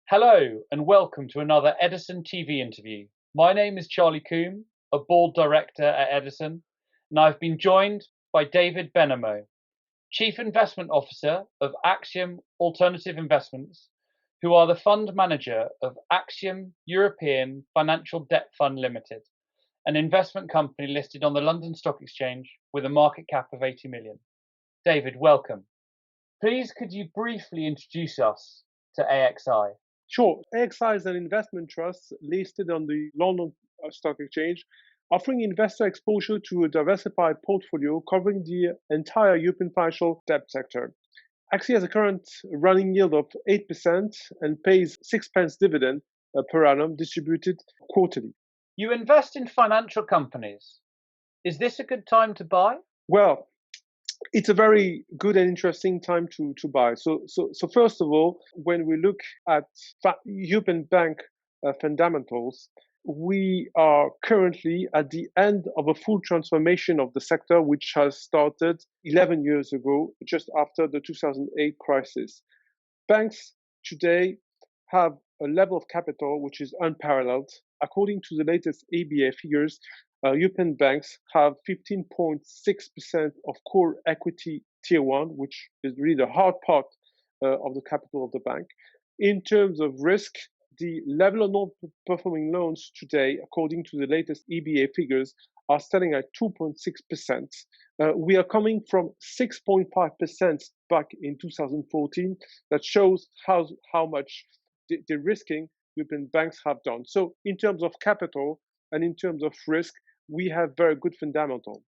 Hello and welcome to another Edison TV interview. My name is Charlie Coombe, a board director at Edison, and I've been joined by David Benamo, Chief Investment Officer of Axiom Alternative Investments, who are the fund manager of Axiom European Financial Debt Fund Limited, an investment company listed on the London Stock Exchange with a market cap of 80 million. David, welcome. Please could you briefly introduce us to AXI? Sure. AXI is an investment trust listed on the London Stock Exchange, offering investor exposure to a diversified portfolio covering the entire European financial debt sector. AXI has a current running yield of 8% and pays 6 pence dividend per annum distributed quarterly. You invest in financial companies. Is this a good time to buy? Well, it's a very good and interesting time to buy. So first of all, when we look at European bank fundamentals, we are currently at the end of a full transformation of the sector, which has started 11 years ago, just after the 2008 crisis. Banks today have a level of capital which is unparalleled. According to the latest ABA figures, European banks have 15.6% of core equity tier one, which is really the hard part of the capital of the bank. In terms of risk, the level of non-performing loans today, according to the latest EBA figures, are standing at 2.6%. We are coming from 6.5% back in 2014. That shows how much de-risking European banks have done. So in terms of capital and in terms of risk, we have very good fundamental.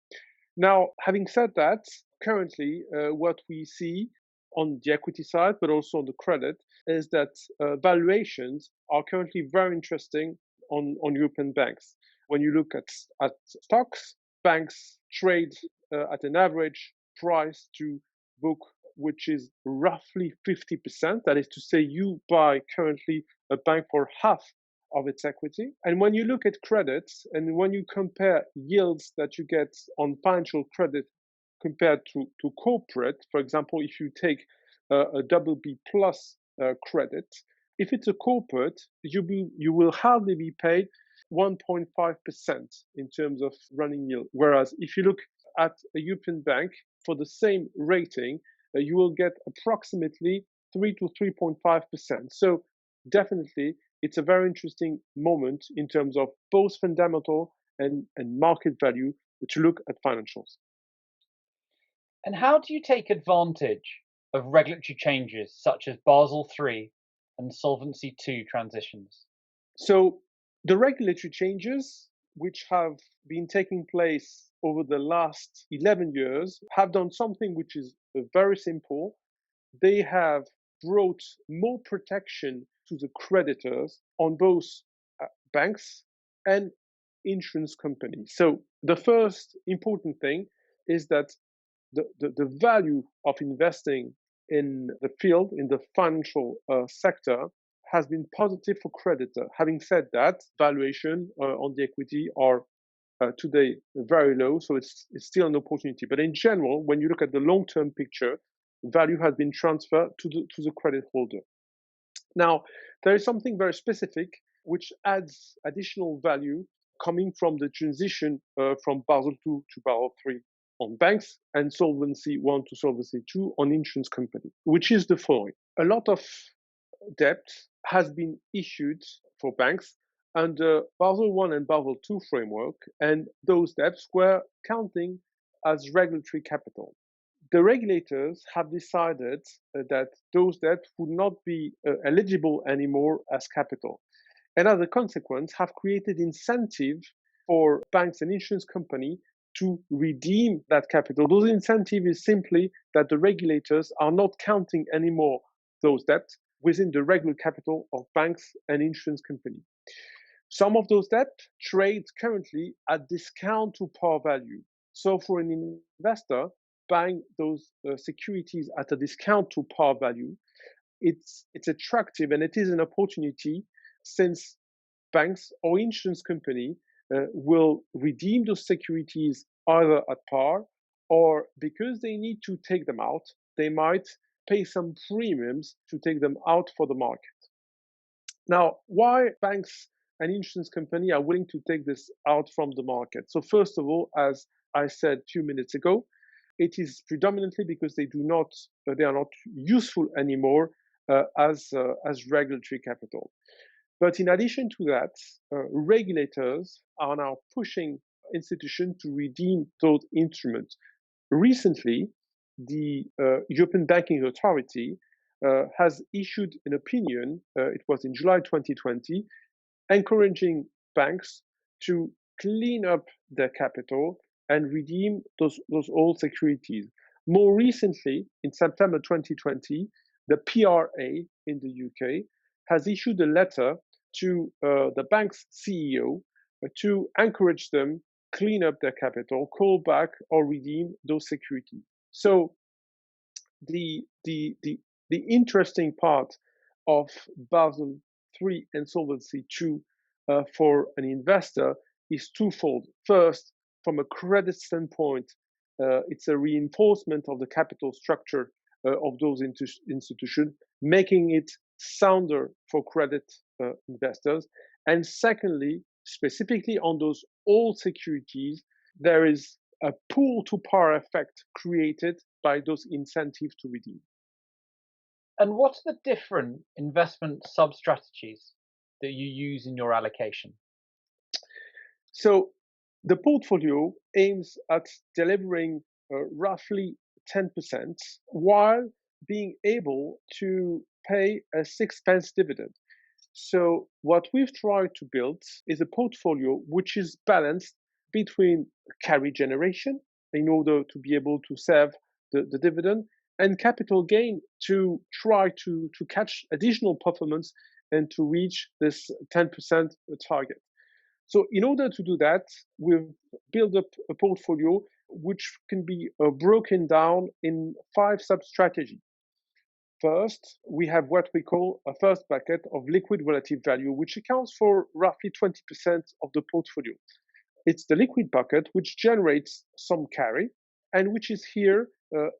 Now, having said that, currently what we see on the equity side, but also on the credit, is that valuations are currently very interesting on European banks. When you look at stocks, banks trade at an average price to book, which is roughly 50%. That is to say, you buy currently a bank for half of its equity. And when you look at credits and when you compare yields that you get on financial credit compared to corporate, for example, if you take a double B plus credit, if it's a corporate, you will hardly be paid 1.5% in terms of running yield. Whereas if you look at a European bank for the same rating, you will get approximately 3 to 3.5%. So definitely, it's a very interesting moment in terms of both fundamental and market value to look at financials. And how do you take advantage of regulatory changes such as Basel III and Solvency II transitions? So the regulatory changes which have been taking place over the last 11 years have done something which is very simple. They have brought more protection to the creditors on both banks and insurance companies. So the first important thing is that the value of investing in the field, in the financial sector, has been positive for creditor. Having said that, valuation on the equity are today very low, so it's still an opportunity. But in general, when you look at the long-term picture, value has been transferred to the credit holder. Now, there is something very specific which adds additional value coming from the transition from Basel II to Basel III on banks and Solvency I to Solvency II on insurance company, which is the following. A lot of debt has been issued for banks under Basel I and Basel II framework, and those debts were counting as regulatory capital. The regulators have decided that those debts would not be eligible anymore as capital, and as a consequence have created incentive for banks and insurance company to redeem that capital. Those incentive is simply that the regulators are not counting anymore those debts within the regular capital of banks and insurance company. Some of those debt trade currently at discount to par value. So for an investor buying those securities at a discount to par value, it's attractive and it is an opportunity since banks or insurance company will redeem those securities either at par or because they need to take them out, they might pay some premiums to take them out for the market. Now, why banks and insurance company are willing to take this out from the market? So first of all, as I said a few minutes ago, it is predominantly because they are not useful anymore as regulatory capital. But in addition to that, regulators are now pushing institutions to redeem those instruments. Recently, the European Banking Authority has issued an opinion, it was in July 2020, encouraging banks to clean up their capital and redeem those old securities. More recently, in September 2020, the PRA in the UK has issued a letter to the bank's CEO to encourage them clean up their capital, call back or redeem those securities. So the the the the interesting part of Basel III and Solvency II for an investor is twofold. First, from a credit standpoint, it's a reinforcement of the capital structure of those institutions, making it sounder for credit investors. And secondly, specifically on those old securities, there is a pull to par effect created by those incentives to redeem. And what are the different investment sub strategies that you use in your allocation? So the portfolio aims at delivering roughly 10% while being able to pay a 6 pence dividend. So what we've tried to build is a portfolio which is balanced between carry generation in order to be able to serve the dividend and capital gain to try to catch additional performance and to reach this 10% target. So in order to do that, we've built up a portfolio which can be broken down in 5 sub-strategies. First, we have what we call a first bucket of liquid relative value, which accounts for roughly 20% of the portfolio. It's the liquid bucket which generates some carry and which is here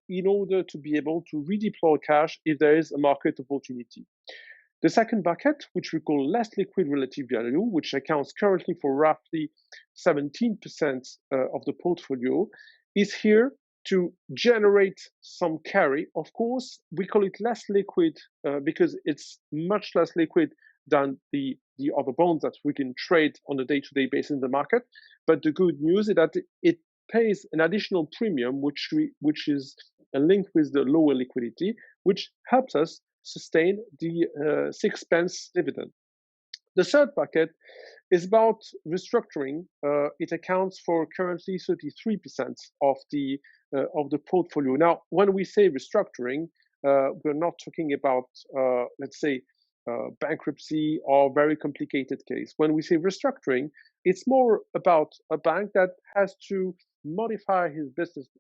in order to be able to redeploy cash if there is a market opportunity. The second bucket, which we call less liquid relative value, which accounts currently for roughly 17% of the portfolio, is here to generate some carry. Of course, we call it less liquid because it's much less liquid than the other bonds that we can trade on a day-to-day basis in the market. But the good news is that it pays an additional premium, which is linked with the lower liquidity, which helps us sustain the 6 pence dividend. The third bucket is about restructuring. It accounts for currently 33% of the portfolio. Now, when we say restructuring, we're not talking about, let's say, bankruptcy or very complicated case. When we say restructuring, it's more about a bank that has to modify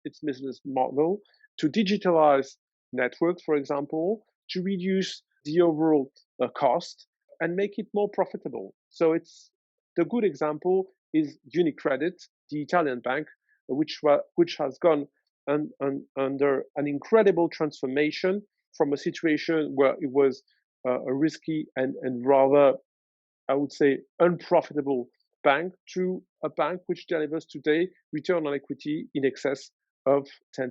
its business model to digitalize network, for example, to reduce the overall cost and make it more profitable. So it's the good example is UniCredit, the Italian bank, which has gone under an incredible transformation from a situation where it was a risky and rather, I would say, unprofitable bank to a bank which delivers today return on equity in excess of 10%.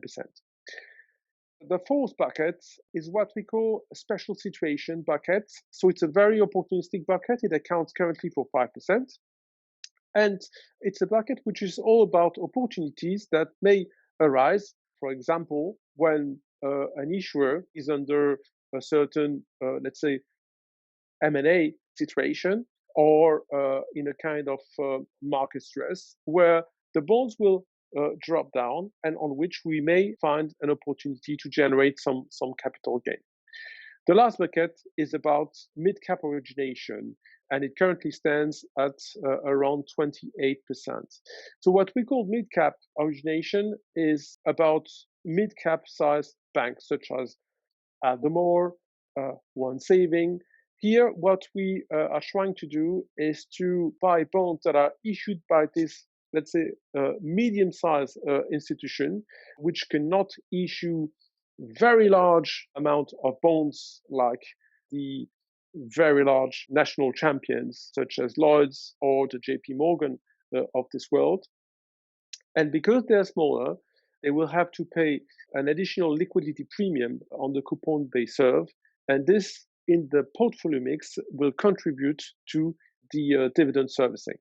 The fourth bucket is what we call a special situation bucket. So it's a very opportunistic bucket. It accounts currently for 5%. And it's a bucket which is all about opportunities that may arise, for example, when an issuer is under a certain, let's say, M&A situation or in a kind of market stress where the bonds will drop down and on which we may find an opportunity to generate some capital gain. The last bucket is about mid-cap origination, and it currently stands at around 28%. So what we call mid-cap origination is about mid-cap size banks such as Aldermore, One Saving. Here, what we are trying to do is to buy bonds that are issued by this, let's say, medium-sized institution, which cannot issue very large amount of bonds like the very large national champions such as Lloyd's or the JP Morgan of this world. And because they're smaller, they will have to pay an additional liquidity premium on the coupon they serve. And this, in the portfolio mix, will contribute to the dividend servicing.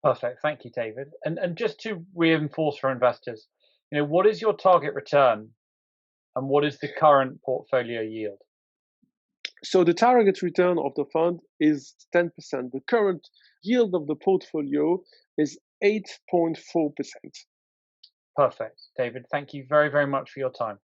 Perfect. Thank you, David. And just to reinforce for investors, what is your target return and what is the current portfolio yield? So the target return of the fund is 10%. The current yield of the portfolio is 8.4%. Perfect. David, thank you very, very much for your time.